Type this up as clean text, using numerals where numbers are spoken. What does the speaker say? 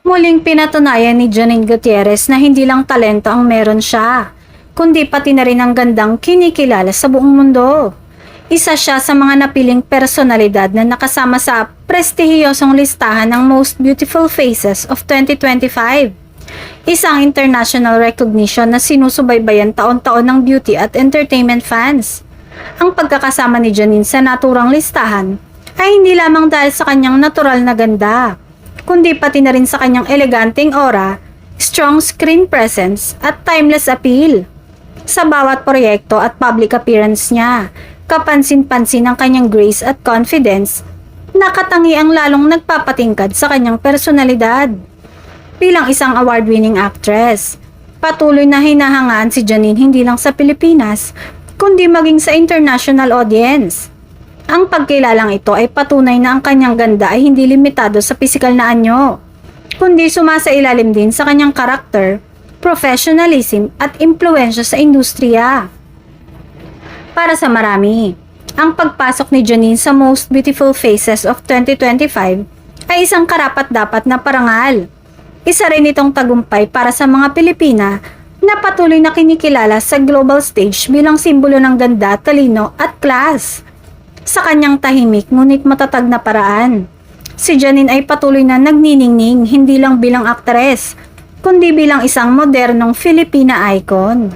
Muling pinatunayan ni Janine Gutierrez na hindi lang talento ang meron siya, kundi pati na rin ang gandang kinikilala sa buong mundo. Isa siya sa mga napiling personalidad na nakasama sa prestihiyosong listahan ng Most Beautiful Faces of 2025. Isang international recognition na sinusubaybayan taon-taon ng beauty at entertainment fans. Ang pagkakasama ni Janine sa naturang listahan ay hindi lamang dahil sa kanyang natural na ganda, kundi pati na rin sa kanyang eleganteng aura, strong screen presence at timeless appeal. Sa bawat proyekto at public appearance niya, kapansin-pansin ang kanyang grace at confidence, nakatangi ang lalong nagpapatingkad sa kanyang personalidad. Bilang isang award-winning actress, patuloy na hinahangaan si Janine hindi lang sa Pilipinas, kundi maging sa international audience. Ang pagkilalang ito ay patunay na ang kanyang ganda ay hindi limitado sa pisikal na anyo, kundi sumasailalim din sa kanyang karakter, professionalism at impluwensya sa industriya. Para sa marami, ang pagpasok ni Janine sa Most Beautiful Faces of 2025 ay isang karapat-dapat na parangal. Isa rin itong tagumpay para sa mga Pilipina na patuloy na kinikilala sa global stage bilang simbolo ng ganda, talino at class. Sa kanyang tahimik ngunit matatag na paraan, si Janine ay patuloy na nagniningning hindi lang bilang aktres, kundi bilang isang modernong Filipina icon.